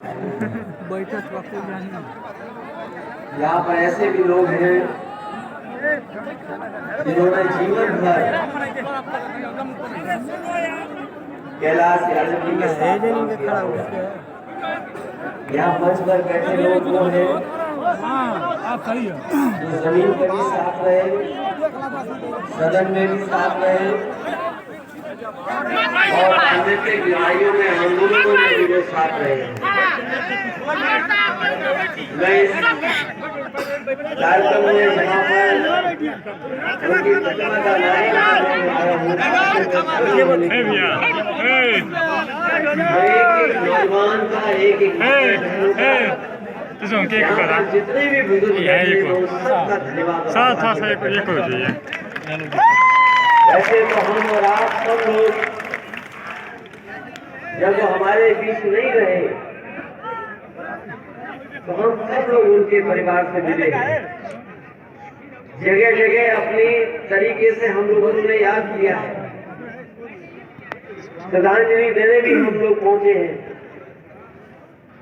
बैठक वक्त यहाँ पर ऐसे भी लोग हैं जिन्होंने जीवन भर कैलाश यादव जी के साथ काम किया हुआ है। यहाँ मंच पर बैठे लोग वो हैं जो जमीन पर भी साथ रहे, सदन में भी साथ रहे और अनेक लड़ाइयों में आंदोलनों में भी वो साथ रहे हैं। मैं इस कार्यक्रम में जहाँ पर उनकी प्रतिमा का नौजवान का एक जितने भी बुजुर्ग सबका धन्यवाद। ऐसे तो हम और आप सब लोग जब वो हमारे बीच नहीं रहे तो हम सब लोग उनके परिवार से मिले हैं। जगह जगह अपनी तरीके से हम लोगों ने याद किया है, श्रद्धांजलि देने भी हम लोग पहुंचे हैं।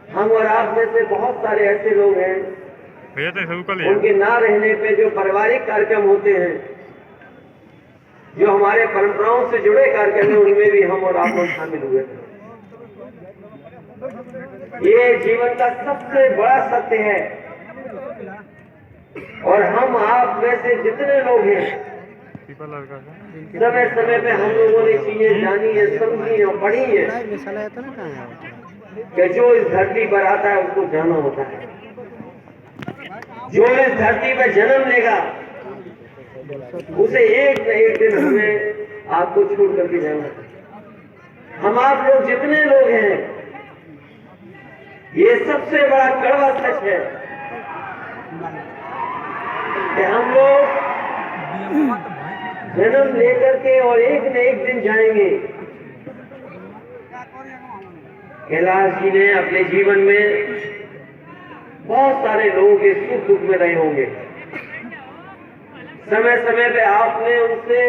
हम और आप में से बहुत सारे ऐसे लोग हैं उनके ना रहने पे जो पारिवारिक कार्यक्रम होते हैं, जो हमारे परंपराओं से जुड़े कार्यक्रम हैं, उनमें भी हम और आप लोग शामिल हुए थे। ये जीवन का सबसे बड़ा सत्य है और हम आप में से जितने लोग हैं समय समय पे हम लोगों ने चीजें जानी है, समझी और पढ़ी है कि जो इस धरती पर आता है उसको जाना होता है। जो इस धरती पर जन्म लेगा उसे एक न एक दिन हमें आपको छोड़ करके जाना है। हम आप लोग जितने लोग हैं, ये सबसे बड़ा कड़वा सच है कि हम लोग जन्म लेकर के और एक न एक दिन जाएंगे। कैलाश जी ने अपने जीवन में बहुत सारे लोगों के सुख दुख में रहे होंगे। समय समय पे आपने उनसे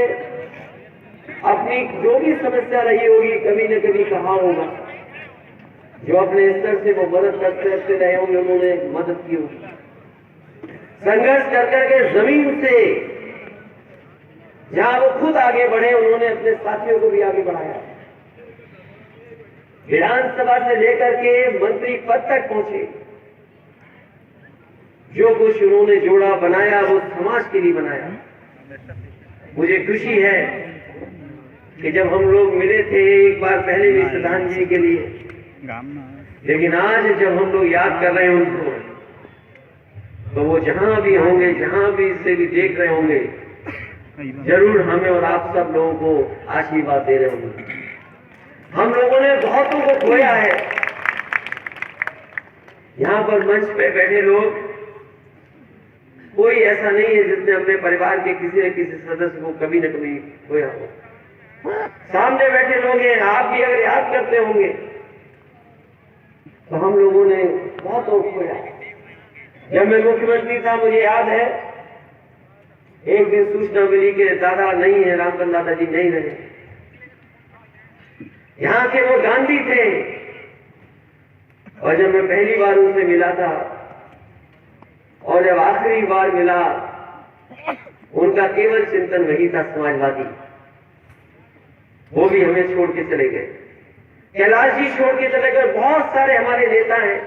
अपनी जो भी समस्या रही होगी कभी न कभी कहा होगा, जो अपने स्तर से वो मदद करते रहे होंगे, उन्होंने मदद की होगी। संघर्ष कर करके जमीन से जहां वो खुद आगे बढ़े, उन्होंने अपने साथियों को भी आगे बढ़ाया। विधानसभा से लेकर के मंत्री पद तक पहुंचे। जो कुछ उन्होंने जोड़ा बनाया वो समाज के लिए बनाया। मुझे खुशी है कि जब हम लोग मिले थे एक बार पहले भी श्रद्धांजलि के लिए, लेकिन आज जब हम लोग याद कर रहे हैं उनको, तो वो जहां भी होंगे, जहां भी इसे भी देख रहे होंगे, जरूर हमें और आप सब लोगों को आशीर्वाद दे रहे होंगे। हम लोगों ने बहुतों को खोया है। यहाँ पर मंच पे बैठे लोग कोई ऐसा नहीं है जिसने अपने परिवार के किसी न किसी सदस्य को कभी न कभी खोया हो। सामने बैठे लोग हैं, आप भी अगर याद करते होंगे तो हम लोगों ने बहुतों को खोया। जब मैं मुख्यमंत्री था, मुझे याद है एक दिन सूचना मिली कि दादा नहीं है, रामचंद्र दादा जी नहीं रहे। यहाँ के वो गांधी थे और जब मैं पहली बार उनसे मिला था और जब आखिरी बार मिला, उनका केवल चिंतन वही था, समाजवादी। वो भी हमें छोड़ के चले गए। कैलाश जी छोड़ के चले गए। बहुत सारे हमारे नेता हैं,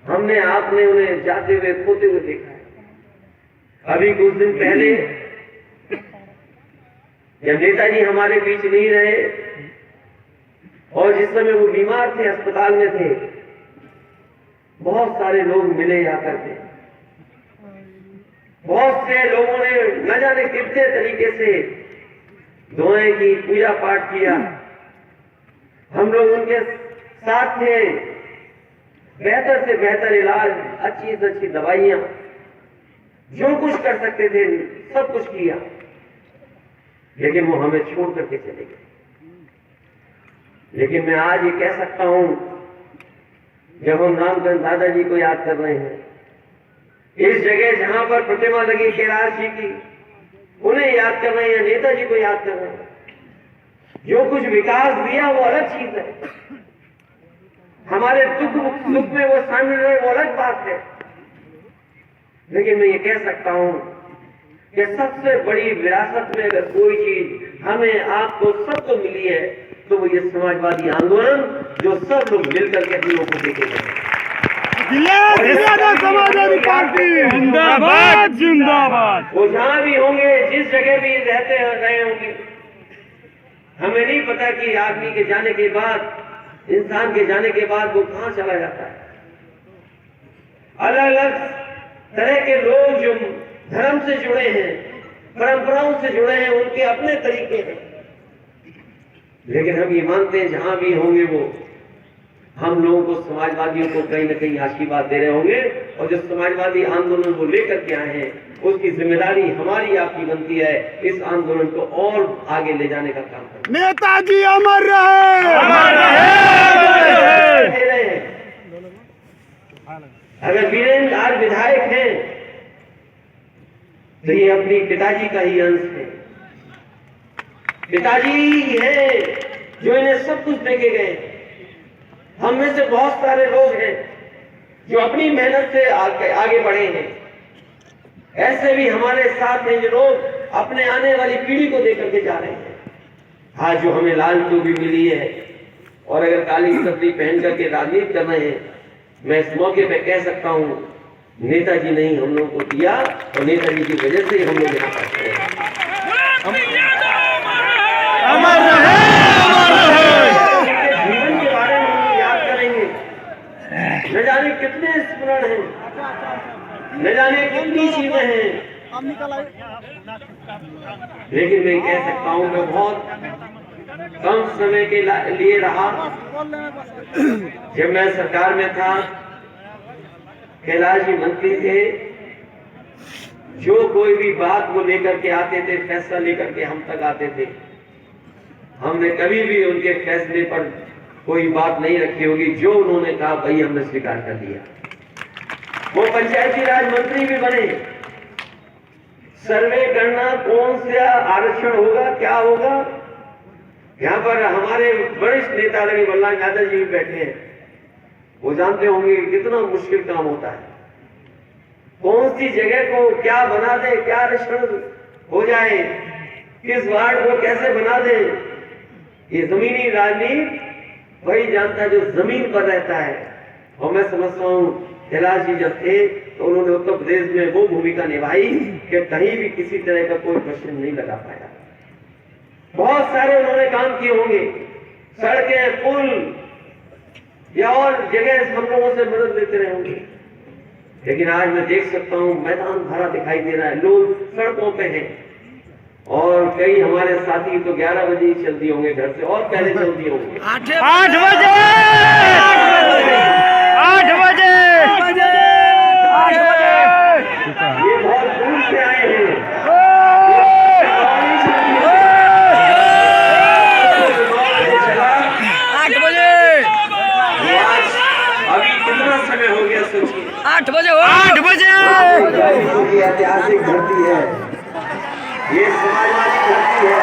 हमने आपने उन्हें जाते हुए खोते हुए देखा है। अभी कुछ दिन पहले जब नेताजी हमारे बीच नहीं रहे और जिस समय वो बीमार थे, अस्पताल में थे, बहुत सारे लोग मिले जाकर के। बहुत से लोगों ने न जाने कितने तरीके से दुआएं की, पूजा पाठ किया। हम लोग उनके साथ थे। बेहतर से बेहतर इलाज, अच्छी से अच्छी दवाइयां, जो कुछ कर सकते थे सब कुछ किया, लेकिन वो हमें छोड़ करके चले गए। लेकिन मैं आज ये कह सकता हूं, जब हम रामचंद्र दादाजी को याद कर रहे हैं, इस जगह जहां पर प्रतिमा लगी कैलाश जी की, उन्हें याद कर रहे हैं, नेताजी को याद कर रहे हैं। जो कुछ विकास दिया वो अलग चीज है, हमारे दुख में वो शामिल रहे, वो अलग बात है। लेकिन मैं ये कह सकता हूं कि सबसे बड़ी विरासत में अगर कोई चीज हमें, आपको, सबको मिली है तो वो ये समाजवादी आंदोलन, जो सब लोग मिलकर के अपने लोगों को देके गए। समाजवादी पार्टी जिंदाबाद जिंदाबाद। वो जहां भी होंगे, जिस जगह भी रहते रहे होंगे, हमें नहीं पता कि आदमी के जाने के बाद, इंसान के जाने के बाद वो कहां चला जाता है। अलग अलग तरह के लोग जो धर्म से जुड़े हैं, परंपराओं से जुड़े हैं, उनके अपने तरीके हैं, लेकिन हम ये मानते हैं जहां भी होंगे वो हम लोगों को, समाजवादियों को कहीं ना कहीं आशीर्वाद दे रहे होंगे। और जो समाजवादी आंदोलन को लेकर के आए हैं, उसकी जिम्मेदारी हमारी, आपकी बनती है इस आंदोलन को और आगे ले जाने का काम करना। नेताजी अमर रहे, अमर रहे। अगर वीरेंद्र आज विधायक हैं तो ये अपनी पिताजी का ही अंश है। पिताजी ही है जो इन्हें सब कुछ देके गए। हम में से बहुत सारे लोग हैं जो अपनी मेहनत से आगे बढ़े हैं। ऐसे भी हमारे साथ हैं जो लोग अपने आने वाली पीढ़ी को देकर के जा रहे हैं। आज जो हमें लाल टोपी मिली है और अगर काली सब्जी पहन करके राजनीति कर रहे हैं, मैं इस मौके पे कह सकता हूं, नेताजी ने ही हम लोगों को दिया और नेताजी की वजह से हम लोग यहाँ पहुंचे हैं। जीवन के बारे में हम याद करेंगे, न जाने कितने स्मरण हैं, न जाने कितनी चीजें हैं, लेकिन मैं कह सकता हूं मैं बहुत कम समय के लिए रहा। जब मैं सरकार में था, कैलाश जी मंत्री थे, जो कोई भी बात वो लेकर के आते थे, फैसला लेकर के हम तक आते थे, हमने कभी भी उनके फैसले पर कोई बात नहीं रखी होगी। जो उन्होंने कहा वही हमने स्वीकार कर लिया। वो पंचायती राज मंत्री भी बने। सर्वे करना कौन सा आरक्षण होगा, क्या होगा, यहाँ पर हमारे वरिष्ठ नेता रवि वल्लभ यादव जी भी बैठे हैं, वो जानते होंगे कितना मुश्किल काम होता है। कौन सी जगह को क्या बना दे, क्या आरक्षण हो जाए, किस वार्ड को कैसे बना दे, ये जमीनी राजनीति वही जानता है जो जमीन पर रहता है। और मैं समझता हूँ कैलाश जी जब थे तो उन्होंने उत्तर प्रदेश में वो भूमिका निभाई कि कहीं भी किसी तरह का कोई प्रश्न नहीं लगा पाया। बहुत सारे उन्होंने काम किए होंगे, सड़कें, पुल या और जगह हम लोगों से मदद लेते रहे होंगे, लेकिन आज मैं देख सकता हूँ मैदान भरा दिखाई दे रहा है, लोग सड़कों पे हैं। और कई हमारे साथी तो 11 बजे ही चलती होंगे घर से, और पहले चलती होंगे 8 बजे 8 बजे। ये बहुत दूर से आए हैं। अभी कितना समय हो गया सोचिए। 8 बजे ऐतिहासिक धरती है, ये समाजवादी धरती है,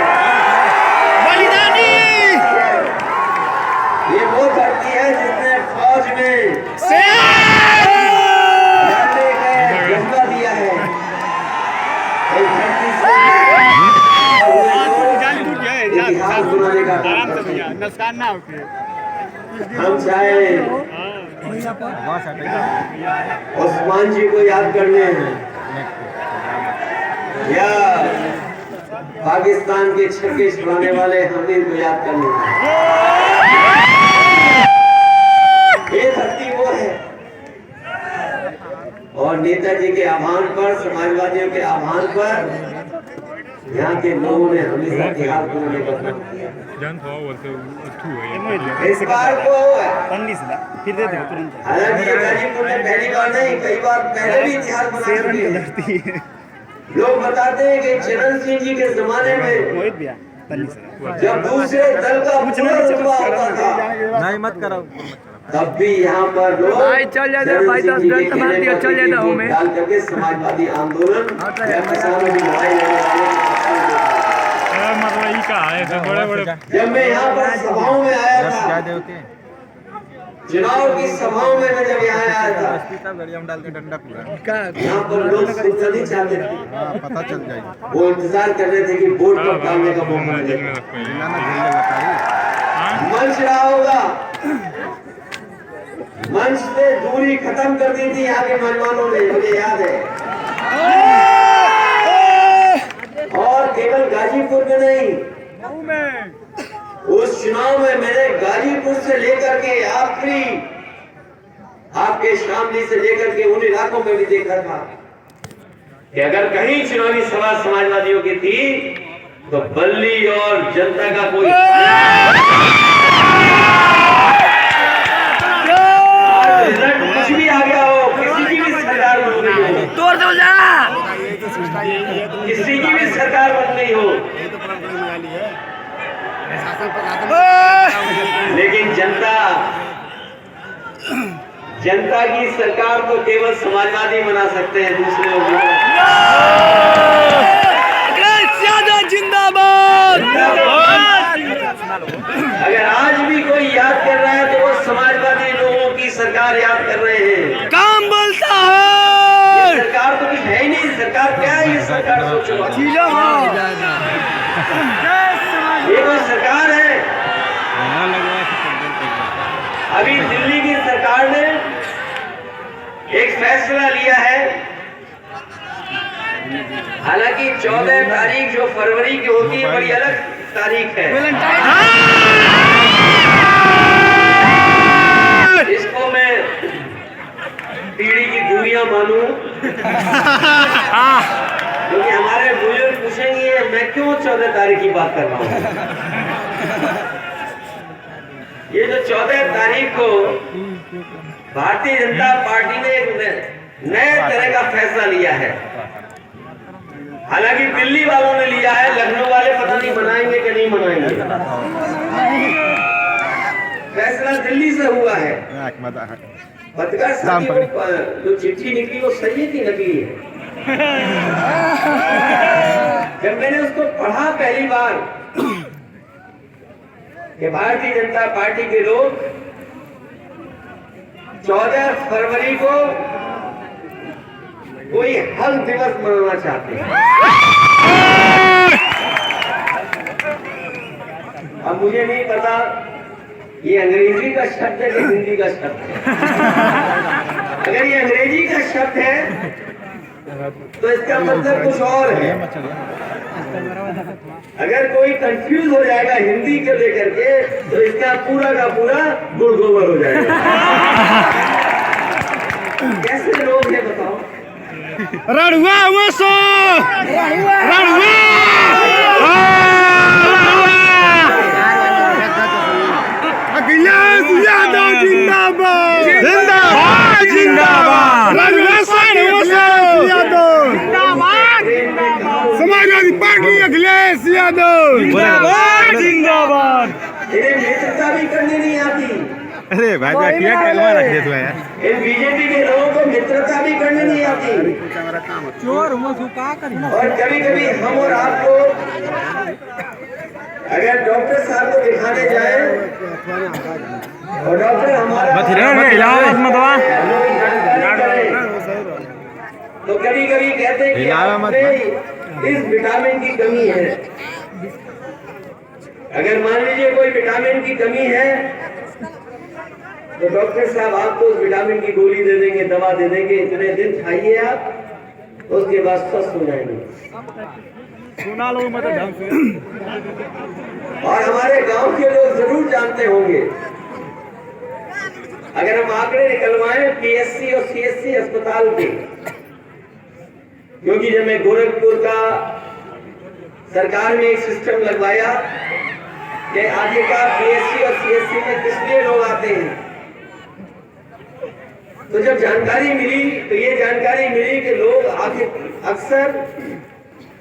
बलिदानी। ये वो धरती है जिसने फौज में जज्बा दिया है। इस धरती से इतिहास बनाने का नुकसान ना होके हम चाहे उस्मान जी को याद करने हैं या पाकिस्तान के छक्के छुड़ाने वाले हमीद को याद करने हैं। ये धरती वो है। और नेताजी के आह्वान पर, समाजवादियों के आह्वान पर यहाँ के लोगों ने हमेशा इतिहास बनाने का काम किया। इस बार को हालांकि गाजीपुर में पहली बार नहीं, कई बार पहले भी इतिहास बना चुके हैं। लोग बताते हैं कि चरण सिंह जी के जमाने में जब दूसरे दल का पूरा रुतबा होता था, नहीं मत कराओ, तब भी यहाँ पर लोग चल जाए भाई, 10 मिनट मार दिया, चल जाए हमें डाल करके समाजवादी आंदोलन या किसानों की लड़ाई लड़ने वाले। जब मैं यहाँ पर सभाओं में आया था, चुनाव की सभाओं में मैं जब यहाँ आया था, यहाँ पर लोग सुनना नहीं चाहते थे, पता चल जाएगी। वो इंतजार कर रहे थे कि वोट कब डालने का मौका मिलेगा। मंच रहा होगा, मंच से दूरी खत्म कर दी थी यहाँ के मेहमानों ने, मुझे याद है। और केवल गाजीपुर में नहीं, उस चुनाव में मैंने गाजीपुर से लेकर के आखिरी आपके शामली से लेकर के उन इलाकों में भी देखा था कि अगर कहीं चुनावी सभा समाजवादियों की थी तो बल्ली और जनता का कोई रिजल्ट कुछ भी आ गया हो, किसी की भी सरकार बन गई हो, तोड़ दो जा। किसी की भी सरकार बन गई हो, लेकिन जनता की सरकार को केवल समाजवादी बना सकते हैं, दूसरे लोग अखिलेश यादव जिंदाबाद। अगर आज भी कोई याद कर रहा है तो वो समाजवादी लोगों की सरकार याद कर रहे हैं। काम बोलता ये है। सरकार तो कुछ है ही नहीं, सरकार क्या है? ये सरकार सोचो, ये कोई सरकार है? अभी दिल्ली की सरकार ने एक फैसला लिया है, हालांकि 14 तारीख जो फरवरी की होती है बड़ी अलग तारीख है, इसको मैं पीढ़ी की दूरियां मानूं, क्योंकि हमारे बुजुर्ग पूछेंगे मैं क्यों 14 तारीख की बात कर रहा हूं। ये जो 14 तारीख को भारतीय जनता पार्टी ने एक नए तरह का फैसला लिया है, हालांकि दिल्ली वालों ने लिया है, लखनऊ वाले पता नहीं मनाएंगे कि नहीं मनाएंगे। फैसला दिल्ली से हुआ है। पत्रकार साथियों को जो चिट्ठी निकली वो सही है कि नकली है? जब मैंने उसको पढ़ा पहली बार कि भारतीय जनता पार्टी के लोग 14 फरवरी को कोई हल दिवस मनाना चाहते हैं। अब मुझे नहीं पता ये अंग्रेजी का शब्द है कि हिंदी का शब्द है। अगर ये अंग्रेजी का शब्द है तो इसका मतलब कुछ और है। अगर कोई कंफ्यूज हो जाएगा हिंदी को लेकर के तो इसका पूरा का पूरा गुड़ गोबर हो जाएगा। कैसे लोग हैं बताओ? रणुआ वसो रणुआ अखिलेश यादव जिंदाबाद जिंदाबाद जिंदाबाद रणुआ यादव समाजवादी पार्टी अखिलेश यादव जिंदाबाद जिंदाबाद। इन्हें नेतृत्व भी करनी नहीं आती। अरे भाई क्या कहलवा रख दे तू यार। इन बीजेपी के लोगों को मित्रता भी करनी नहीं आती। और कभी कभी हम और आपको अगर डॉक्टर साहब को दिखाने जाए और डॉक्टर हमारा तो कभी कभी कहते हैं कि आपने इस विटामिन की कमी है। अगर मान लीजिए कोई विटामिन की कमी है तो डॉक्टर साहब आपको उस विटामिन की गोली दे देंगे, दवा दे देंगे, इतने दिन खाइए आप, उसके बाद स्वस्थ हो जाएंगे। सुना लो मतलब ढंग से। और हमारे गांव के लोग जरूर जानते होंगे, अगर हम आंकड़े निकलवाएं पीएससी और सीएससी अस्पताल के, क्योंकि जब मैं गोरखपुर का सरकार में एक सिस्टम लगवाया कि आखिरकार पीएससी और सीएससी में किस लिए लोग आते हैं, तो जब जानकारी मिली तो ये जानकारी मिली कि लोग आखिर अक्सर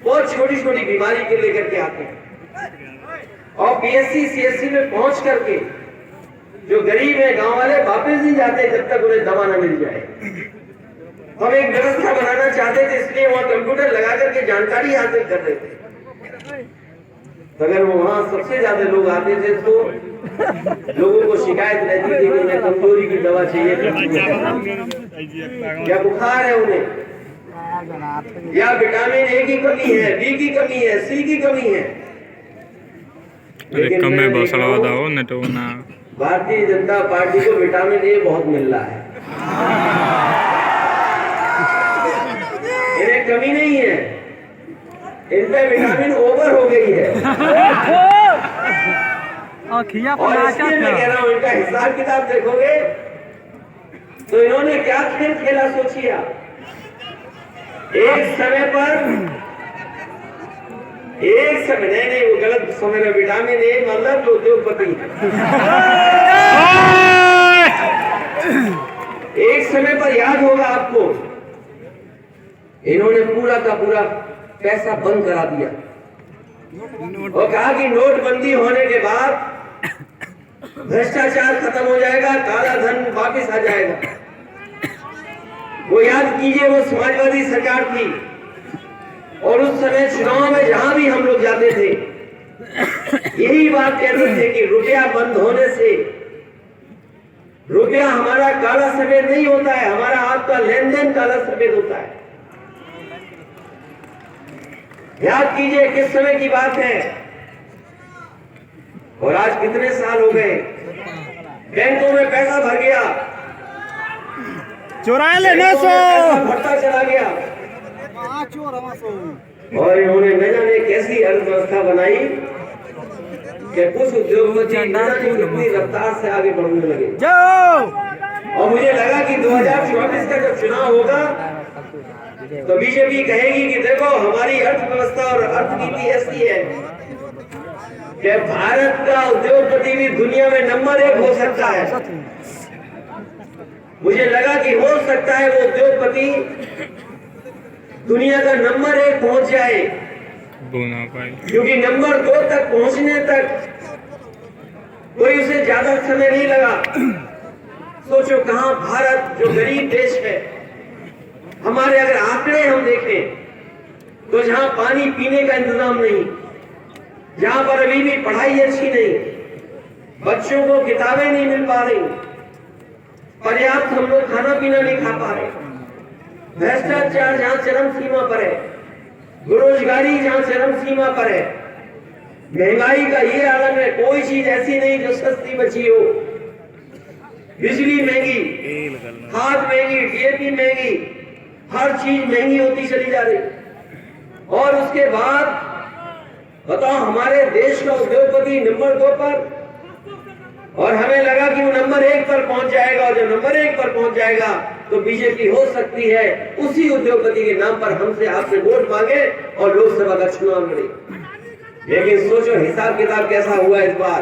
बहुत छोटी छोटी बीमारी के लेकर के आते हैं और पीएससी सीएससी में पहुंच करके जो गरीब है गांव वाले वापस नहीं जाते जब तक उन्हें दवा न मिल जाए। हम एक व्यवस्था बनाना चाहते थे, इसलिए वहां कंप्यूटर लगा करके जानकारी हासिल कर रहे थे। तो अगर वहाँ सबसे ज्यादा लोग आते थे तो लोगों को शिकायत रहती थी कि उन्हें कमजोरी की दवा चाहिए, या बुखार है उन्हें, या विटामिन ए की कमी है, बी की कमी है, सी की कमी है। अरे कम में बसड़ा बताओ न तो ना भारतीय जनता पार्टी को विटामिन ए बहुत मिल रहा है, इन्हें कमी नहीं है, इनमें विटामिन ओवर हो गई है। और इसलिए मैं कह रहा हूँ, इनका हिसाब किताब देखोगे तो इन्होंने क्या खेल खेला सोचिए। एक समय नहीं, वो गलत समय में विटामिन ए मतलब जो उद्योगपति है। एक समय पर याद होगा आपको, इन्होंने पूरा का पूरा पैसा बंद करा दिया और कहा कि नोटबंदी होने के बाद भ्रष्टाचार खत्म हो जाएगा, काला धन वापस आ जाएगा। वो याद कीजिए, वो समाजवादी सरकार थी और उस समय चुनाव में जहां भी हम लोग जाते थे यही बात कहते थे कि रुपया बंद होने से रुपया हमारा काला सफेद नहीं होता है, हमारा आपका लेन देन काला सफेद होता है। याद कीजिए किस समय की बात है, और आज कितने साल हो गए, बैंकों में पैसा भर गया, चुरा ले ना सो भरता चला गया, और इन्होंने न जाने कैसी अर्थव्यवस्था बनाई कि कुछ उद्योगपति न जाने कितनी रफ्तार से आगे बढ़ने लगे। और मुझे लगा कि 2024 का जब चुनाव होगा तो बीजेपी कहेगी कि देखो हमारी अर्थव्यवस्था और अर्थनीति ऐसी है कि भारत का उद्योगपति भी दुनिया में नंबर 1 हो सकता है। मुझे लगा कि हो सकता है वो उद्योगपति दुनिया का नंबर 1 पहुंच जाए, क्योंकि नंबर 2 तक पहुंचने तक कोई उसे ज्यादा समय नहीं लगा। सोचो कहां भारत जो गरीब देश है, हमारे अगर आंकड़े हम देखें तो जहां पानी पीने का इंतजाम नहीं, जहां पर अभी भी पढ़ाई अच्छी नहीं, बच्चों को किताबें नहीं मिल पा रही, पर्याप्त हम लोग खाना पीना नहीं खा पा रहे, भ्रष्टाचार जहां चरम सीमा पर है, बेरोजगारी जहां चरम सीमा पर है, महंगाई का ये आलम है, कोई चीज ऐसी नहीं जो सस्ती बची हो, बिजली महंगी, खाद महंगी, डीएपी महंगी, हर चीज महंगी होती चली जा रही। और उसके बाद बताओ हमारे देश का उद्योगपति नंबर 2 पर, और हमें लगा कि वो नंबर 1 पर पहुंच जाएगा, और जब नंबर 1 पर पहुंच जाएगा तो बीजेपी हो सकती है उसी उद्योगपति के नाम पर हमसे आपसे वोट मांगे और लोकसभा का चुनाव लड़े। लेकिन सोचो हिसाब किताब कैसा हुआ इस बार,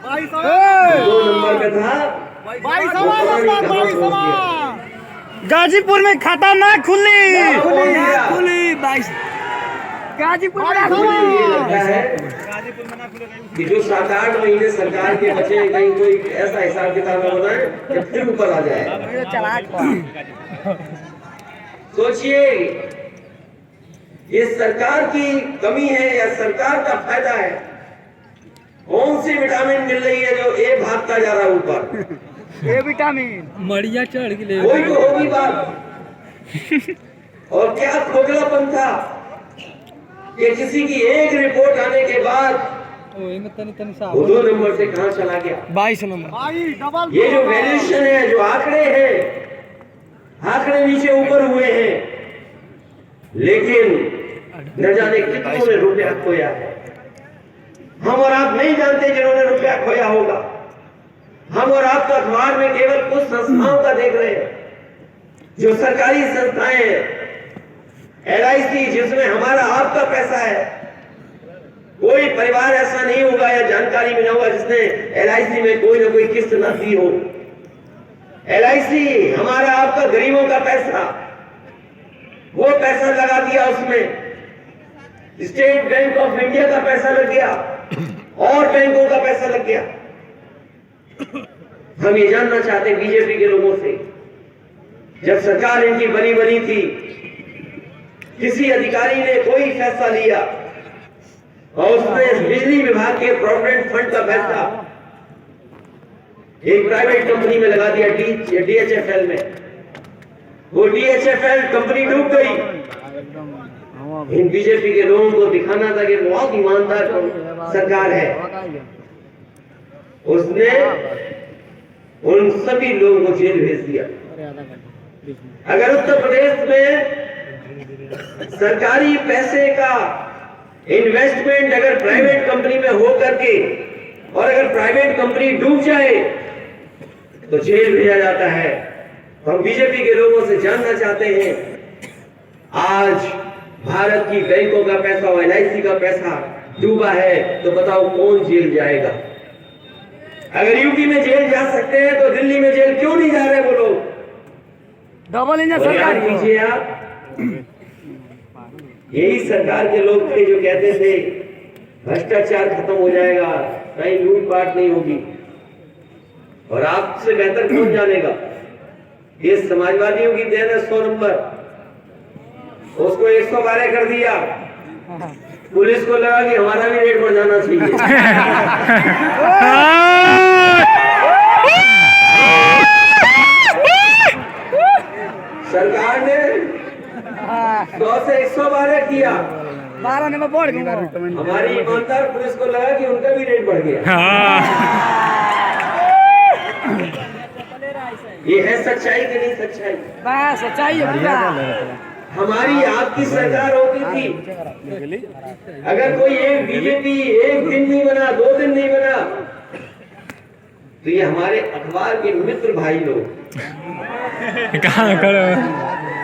2 नंबर पे था, गाजीपुर में खाता ना खुली गाजीपुर में लगता है कि जो 7-8 महीने सरकार के बचे कहीं कोई ऐसा हिसाब किताब में बनाए कि फिर ऊपर आ जाए। सोचिए ये सरकार की कमी है या सरकार का फायदा है? कौन सी विटामिन मिल रही है जो ए भागता जा रहा है ऊपर? ए विटामिन मड़िया चढ़ गई कोई तो होगी बात। और क्या खोखलापन था कि किसी की एक रिपोर्ट आने के बाद वो 2 नंबर से कहां चला गया, 22 नंबर। ये जो वैल्यूएशन है, जो आंकड़े हैं, आंकड़े नीचे ऊपर हुए हैं, लेकिन न जाने कितनों ने रुपया खोया है। हम और आप नहीं जानते जिन्होंने रुपया खोया होगा। हम और आप तो अखबार में केवल कुछ संस्थाओं का देख रहे हैं, जो सरकारी संस्थाएं हैं, LIC जिसमें हमारा आपका पैसा है। कोई परिवार ऐसा नहीं होगा या जानकारी में ना होगा जिसने LIC में कोई ना कोई किस्त न दी हो। LIC हमारा आपका गरीबों का पैसा, वो पैसा लगा दिया उसमें, स्टेट बैंक ऑफ इंडिया का पैसा लग गया और बैंकों का पैसा लग गया। हम ये जानना चाहते बीजेपी के लोगों से, जब सरकार इनकी बनी थी, किसी अधिकारी ने कोई फैसला लिया और उसने बिजली विभाग के प्रोविडेंट फंड का पैसा एक प्राइवेट कंपनी में लगा दिया, DHFL में। वो DHFL कंपनी डूब गई। इन बीजेपी के लोगों को दिखाना था कि बहुत ईमानदार सरकार है। उसने उन सभी लोगों को जेल भेज दिया। अगर उत्तर प्रदेश में सरकारी पैसे का इन्वेस्टमेंट अगर प्राइवेट कंपनी में हो करके और अगर प्राइवेट कंपनी डूब जाए तो जेल भेजा जाता है। तो हम बीजेपी के लोगों से जानना चाहते हैं, आज भारत की बैंकों का पैसा और LIC का पैसा डूबा है तो बताओ कौन जेल जाएगा? अगर यूपी में जेल जा सकते हैं तो दिल्ली में जेल क्यों नहीं जा रहे वो लोग? डबल इंजन और सरकार याद कीजिए आप, यही सरकार के लोग थे जो कहते थे भ्रष्टाचार खत्म हो जाएगा, कहीं लूटपाट नहीं होगी। और आपसे बेहतर कौन जानेगा? ये समाजवादियों की देन है 100 नंबर। उसको 112 कर दिया। पुलिस को लगा कि हमारा भी रेट बढ़ जाना चाहिए। सरकार ने 100 से 112 किया। 12 नंबर बढ़ गया। हमारी ईमानदार पुलिस को लगा कि उनका भी रेट बढ़ गया। ये है सच्चाई कि नहीं सच्चाई? बस सच्चाई है पूरा। हमारी आपकी सरकार होती थी, अगर कोई एक बीजेपी एक दिन नहीं बना, 2 दिन नहीं बना, तो ये हमारे अखबार के मित्र भाई लोग, कहाँ खड़े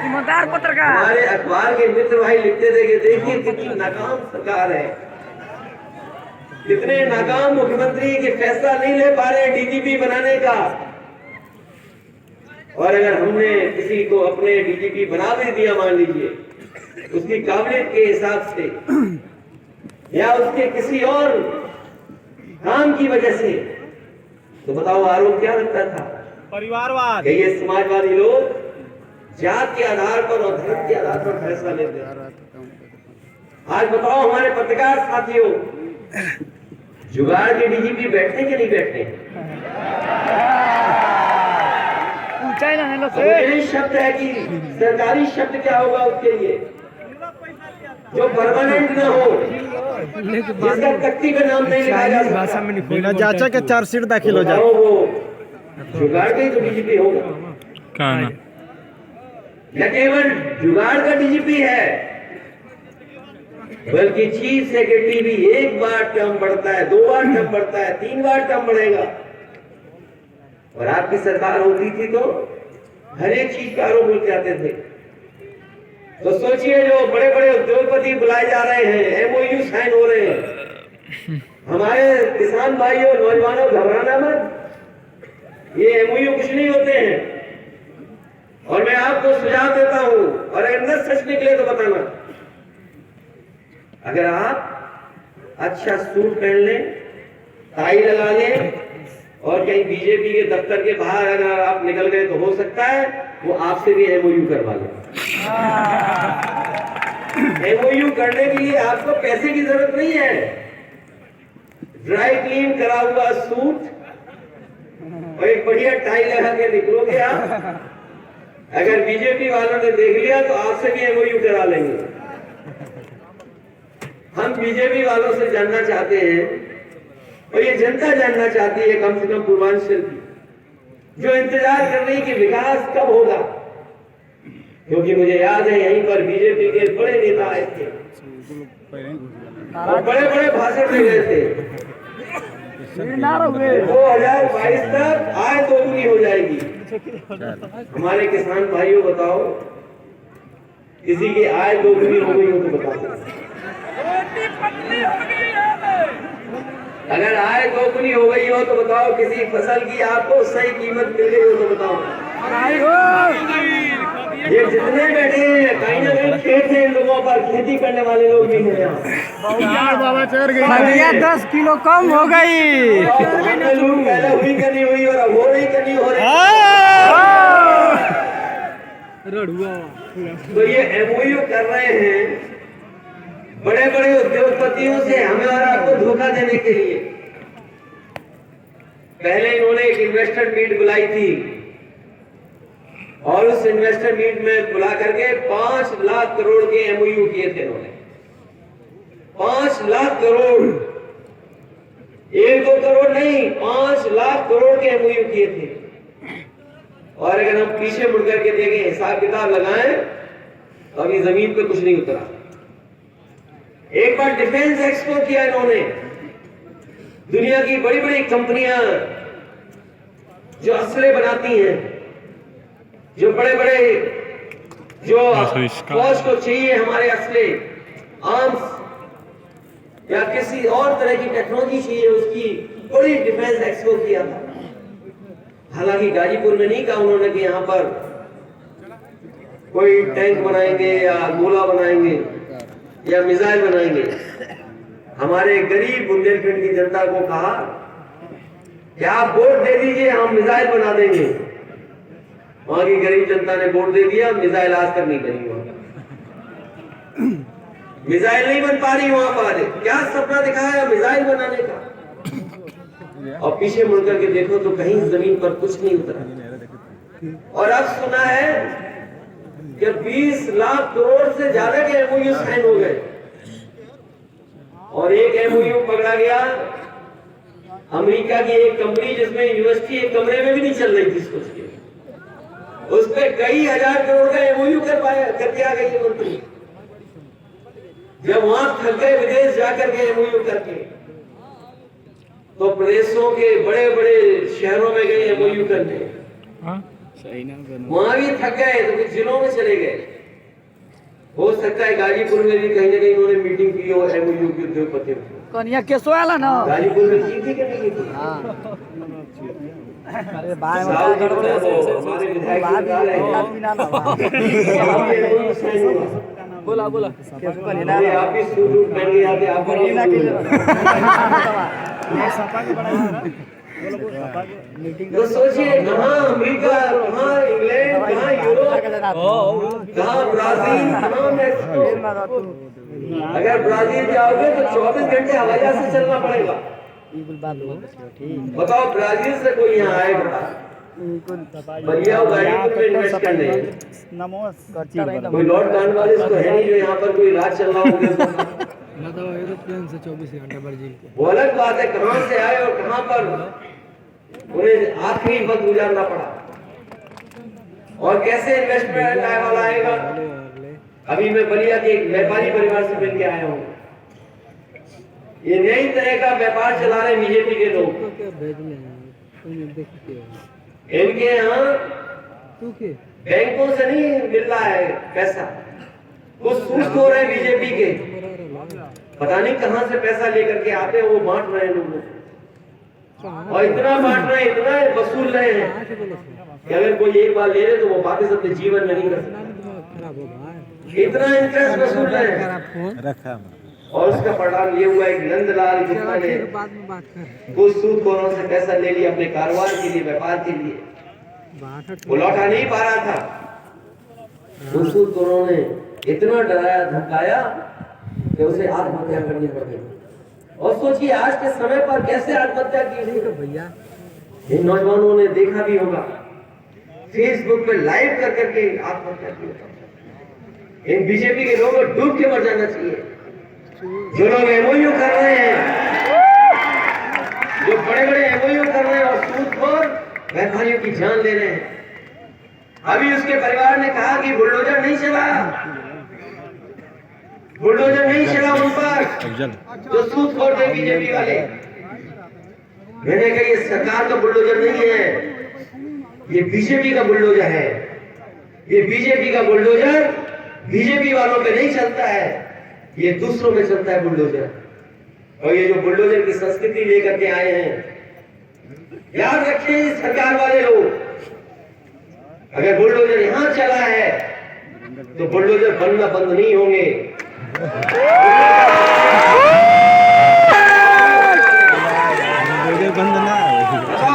ईमानदार पत्रकार, हमारे अखबार के मित्र भाई लिखते थे कि देखिए कितनी नाकाम सरकार है, कितने नाकाम मुख्यमंत्री के फैसला नहीं ले पा रहे DGP बनाने का। और अगर हमने किसी को अपने DGP बना भी दिया, मान लीजिए उसकी काबिलियत के हिसाब से या उसके किसी और काम की वजह से, तो बताओ आरोप क्या लगता था? परिवारवाद। ये समाजवादी लोग जात के आधार पर और धर्म के आधार पर फैसला लेते हैं। आज बताओ हमारे पत्रकार साथियों, जुगाड़ के DGP बैठते कि नहीं बैठते? यही शब्द है कि सरकारी शब्द क्या होगा उसके लिए जो परमानेंट ना हो, जिसका तख्ती पे नाम नहीं लिखा जा सकता, बिना जांचा के चार्जशीट दाखिल हो जाए, वो जुगाड़ का ही तो DGP होगा। कहाँ ना? न केवल जुगाड़ का DGP है, बल्कि चीफ सेक्रेटरी भी एक बार टर्म बढ़ता है, 2 बार टर्म बढ़ता है, 3 बार टर्म बढ़ेगा। और आपकी सरकार होती थी तो हर एक चीज का आरोप लग जाते थे। तो सोचिए जो बड़े बड़े उद्योगपति बुलाए जा रहे हैं, MOU साइन हो रहे हैं, हमारे किसान भाइयों नौजवानों घबराना मत, ये MOU कुछ नहीं होते हैं। और मैं आपको सुझाव देता हूं, और अगर न सच निकले तो बताना। अगर आप अच्छा सूट पहन लें, टाई लगा लें और कहीं बीजेपी के दफ्तर के बाहर अगर आप निकल गए तो हो सकता है वो आपसे भी MOU करवा ले। MOU करने के लिए आपको पैसे की जरूरत नहीं है, ड्राई क्लीन करा हुआ सूट और एक बढ़िया टाई लगा के निकलोगे आप। अगर बीजेपी वालों ने देख लिया तो आपसे भी MOU करा लेंगे। हम बीजेपी वालों से जानना चाहते हैं और ये जनता जानना चाहती है, कम से कम पूर्वांचल की, जो इंतजार कर रही कि विकास कब होगा। क्योंकि मुझे याद है यहीं पर बीजेपी के बड़े नेता आए थे और बड़े बड़े भाषण दे गए थे। 2022 तक आय दोगुनी हो जाएगी। हमारे किसान भाइयों बताओ, किसी की आय दोगुनी हो गई हो तो बताओ। अगर आय दोगुनी हो गई हो तो बताओ, किसी फसल की आपको सही कीमत मिल गई हो तो बताओ। ये जितने बैठे हैं कहीं ना कहीं खेत है, इन लोगों पर खेती करने वाले लोग भी हैं यहाँ। बाबा चढ़ गई, खलिया 10 किलो कम हो गई। लूट पहले हुई करनी हुई और अब हो रही करनी हो रही। तो ये MOU कर रहे हैं बड़े बड़े उद्योगपतियों से हमें और आपको धोखा देने के लिए पहले इन्होंने एक इन्वेस्टर मीट बुलाई थी और उस इन्वेस्टर मीट में बुला करके 5 लाख करोड़ के एमओयू किए थे इन्होंने। 5 लाख करोड़, 1-2 करोड़ नहीं, 5 लाख करोड़ के एमओयू किए थे। और अगर हम पीछे मुड़ करके देखें, हिसाब किताब लगाएं, तो अभी जमीन पे कुछ नहीं उतरा। एक बार डिफेंस एक्सपो किया इन्होंने, दुनिया की बड़ी बड़ी कंपनियां जो असले बनाती हैं, जो बड़े बड़े जो फौज को चाहिए हमारे असले, आर्म्स या किसी और तरह की टेक्नोलॉजी चाहिए, उसकी बड़ी डिफेंस एक्सपो किया था। हालांकि गाजीपुर में नहीं कहा उन्होंने कि यहाँ पर कोई टैंक बनाएंगे या गोला बनाएंगे या मिसाइल बनाएंगे। हमारे गरीब बुंदेलखंड की जनता को कहा कि आप वोट दे दीजिए, हम मिसाइल बना देंगे। वहां की गरीब जनता ने वोट दे दिया, मिसाइल आज तक नहीं बनी। वहां मिसाइल नहीं बन पा रही, वहां पर क्या सपना दिखाया मिसाइल बनाने का, और पीछे मुड़ करके देखो तो कहीं जमीन पर कुछ नहीं उतरा। और अब सुना है कि 20 लाख करोड़ से ज्यादा के एमओयू साइन हो गए, और एक एमओयू पकड़ा गया अमेरिका की एक कंपनी जिसमें यूनिवर्सिटी एक कमरे में भी नहीं चल रही थी, सोचिए। उस पे कई हजार करोड़ का एमओयू करके आ गई कंपनी। जब वहां थक गए विदेश जाकर के एमओयू करके, तो प्रदेशों के बड़े बड़े शहरों में गए एमओयू करने, वहां भी थक गए तो कुछ जिलों में चले गए। हो सकता है गाजीपुर में भी कहीं ना कहीं उन्होंने मीटिंग की हो एमओयू के उद्योगपतियों को। कन्या केसो आला ना गाजीपुर में की थी कि नहीं की थी? अरे बाय हमारे विधायक बोला बोला आप भी सूट पहन के आते, आप तो सोचिए कहाँ अमेरिका, कहाँ इंग्लैंड, कहाँ यूरोप, कहाँ ब्राजील, कहाँ मैक्सिको। अगर ब्राजील जाओगे तो 24 घंटे हवाई जहाज से चलना पड़ेगा। बताओ ब्राजील से कोई यहाँ आएगा बढ़िया गाजीपुर में इन्वेस्ट करने, कोई लॉर्ड कॉर्नवालिस तो है नहीं जो यहाँ पर कोई राज चल रहा होगा। एरोप्लेन से 24 घंटे ब्राजील के, वो अलग बात है कहाँ से आए और कहाँ पर उन्हें आखिरी वक्त गुजारना पड़ा, और कैसे इन्वेस्टमेंट वाला आएगा। अभी मैं बलिया के एक व्यापारी परिवार से मिलकर आया हूँ। ये नई तरह का व्यापार चला रहे बीजेपी के लोग। इनके यहाँ बैंकों से नहीं मिल रहा है पैसा, वो सूद हो रहे बीजेपी के, पता नहीं कहां से पैसा लेकर के आते हैं, वो बांट रहे हैं लोगों को, और इतना बांट रहे हैं, इतना वसूल रहे हैं कि अगर कोई एक बार ले ले तो वो वापस अपने जीवन में नहीं कर सकता। इतना इंटरेस्ट वसूल रहे हैं, और उसका परिणाम ये हुआ एक नंदलाल गुप्ता ने कुछ सूदखोरों से पैसा ले लिया अपने कारोबार के लिए, व्यापार के लिए, वो लौटा नहीं पा रहा था। उस सूदखोरों ने इतना डराया धमकाया कि उसे आत्महत्या करनी पड़ गई। और सोचिए आज के समय पर कैसे आत्महत्या की भैया। इन नौजवानों ने देखा भी होगा, फेसबुक पे लाइव कर करके आत्महत्या की। इन बीजेपी के लोगों को डूब के मर जाना चाहिए। जो लोग एमओयू कर रहे हैं, जो बड़े बड़े एमओयू कर रहे हैं और सूदखोर व्यापारियों की जान ले रहे हैं। अभी उसके परिवार ने कहा कि बुलडोजर नहीं चला, बुलडोजर नहीं चला उन पर जो सूदखोर थे बीजेपी वाले। मैंने कहा ये सरकार का बुलडोजर नहीं है, ये बीजेपी का बुलडोजर है। ये बीजेपी का बुलडोजर बीजेपी वालों पे नहीं चलता है, ये दूसरों में चलता है बुलडोजर। और ये जो बुलडोजर की संस्कृति लेकर के आए हैं, याद रखिए सरकार वाले लोग, अगर बुलडोजर यहां चला है तो बुलडोजर बनना बंद नहीं होंगे।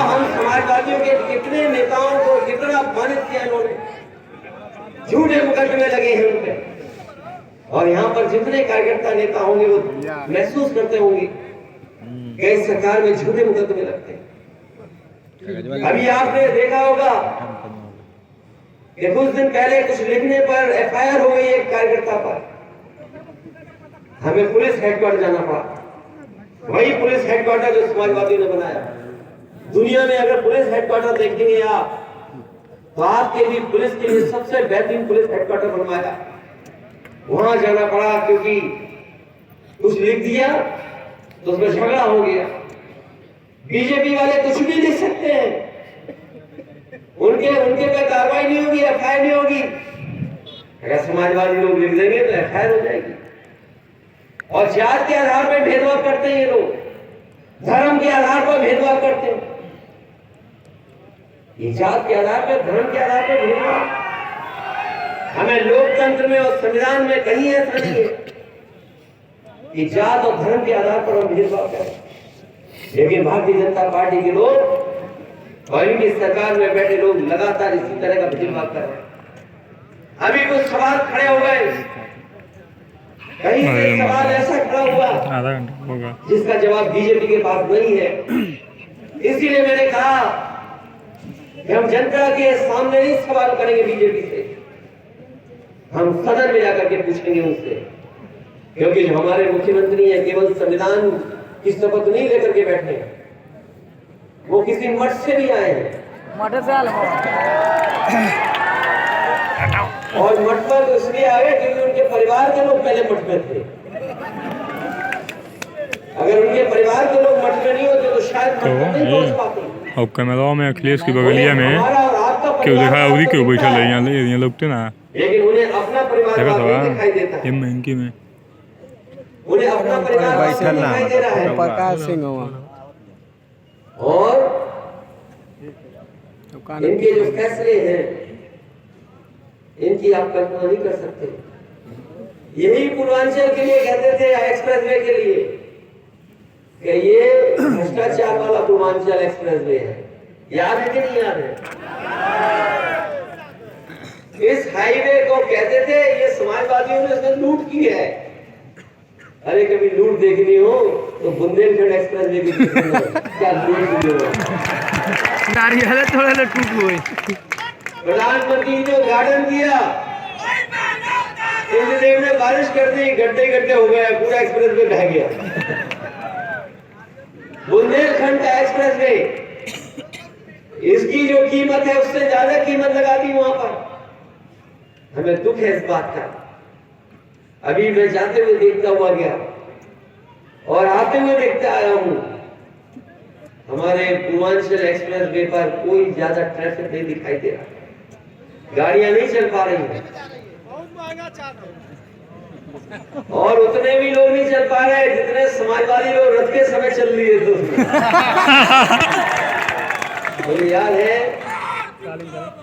हम समाजवादियों के कितने नेताओं को कितना अपमानित किया इन्होंने, झूठे मुकदमे लगे हैं उन पे, और यहाँ पर जितने कार्यकर्ता नेता होंगे वो महसूस करते होंगे कि इस सरकार में झूठे मुकदमे लगते हैं। अभी आपने देखा होगा कि कुछ दिन पहले कुछ लिखने पर FIR हो गई एक कार्यकर्ता पर, हमें पुलिस हेडक्वार्टर जाना पड़ा। वही पुलिस हेडक्वार्टर जो समाजवादियों ने बनाया। दुनिया में अगर पुलिस हेडक्वार्टर देखेंगे आप, तो आपके लिए पुलिस के लिए सबसे बेहतरीन पुलिस हेडक्वार्टर बनवाया। वहां जाना पड़ा क्योंकि कुछ लिख दिया तो उसमें झगड़ा हो गया। बीजेपी वाले कुछ भी लिख सकते हैं, उनके पे कार्रवाई नहीं होगी, FIR नहीं होगी। अगर समाजवादी लोग लिख देंगे तो FIR हो जाएगी। और जात के आधार पर भेदभाव करते हैं ये लोग, धर्म के आधार पर भेदभाव करते हैं। ये जात के आधार पर, धर्म के आधार पर भेदभाव हमें लोकतंत्र में और संविधान में कहीं ऐसा नहीं है कि जात और धर्म के आधार पर हम भेदभाव करें। लेकिन भारतीय जनता पार्टी के लोग और इनकी सरकार में बैठे लोग लगातार इसी तरह का भेदभाव कर रहे हैं। अभी कुछ सवाल खड़े हो गए, कहीं से सवाल ऐसा खड़ा हुआ आधा घंटा होगा जिसका जवाब बीजेपी के पास नहीं है। इसीलिए मैंने कहा कि हम जनता के सामने नहीं सवाल करेंगे बीजेपी से, हम सदन में जाकर के पूछेंगे उनसे, क्योंकि जो हमारे मुख्यमंत्री हैं केवल संविधान की शपथ नहीं लेकर के बैठे हैं, वो किसी मठ से भी आए हैं। मठ से और मठ पर तो इसलिए आ गए क्योंकि उनके परिवार के लोग पहले मठ में थे। अगर उनके परिवार के लोग मठ में नहीं होते तो शायद मठ में नहीं पहुंच पाते। अब कैमरा में अखिलेश की बगलिया में क्यों देखा उदी क्यों बैठा ले यहाँ लोग थे ना, लेकिन उन्हें अपना परिवार नहीं दिखाई देता है। इनकी में उन्हें अपना परिवार दिखाई दे रहा है। प्रकाश सिंह और इनके जो फैसले हैं इनकी आप कल्पना नहीं कर सकते। यही पूर्वांचल के लिए कहते थे एक्सप्रेसवे के लिए कि ये भ्रष्टाचार वाला पूर्वांचल एक्सप्रेसवे है। याद है कि नहीं याद है? इस हाईवे को कहते थे ये समाजवादियों ने इसमें लूट की है। अरे कभी लूट देखनी हो तो बुंदेलखंड एक्सप्रेसवे की क्या लूट की हो। नारियल थोड़ा टूट हुए। प्रधानमंत्री ने गार्डन दिया, इतनी देर में बारिश कर दी, गड्ढे गड्ढे हो गए, पूरा एक्सप्रेस वे बह गया। बुंदेलखंड का एक्सप्रेस वे, इसकी जो कीमत है उससे ज्यादा कीमत लगा दी वहां पर। हमें दुख है इस बात का। अभी मैं जाते हुए देखता हुआ गया और आते हुए देखता आया हूं, हमारे पूर्वांचल एक्सप्रेस वे पर कोई ज्यादा ट्रैफिक नहीं दिखाई दे रहा, गाड़ियां नहीं चल पा रही हैं और उतने भी लोग नहीं चल पा रहे जितने समाजवादी लोग रथ के समय चल लिए थे। मुझे याद है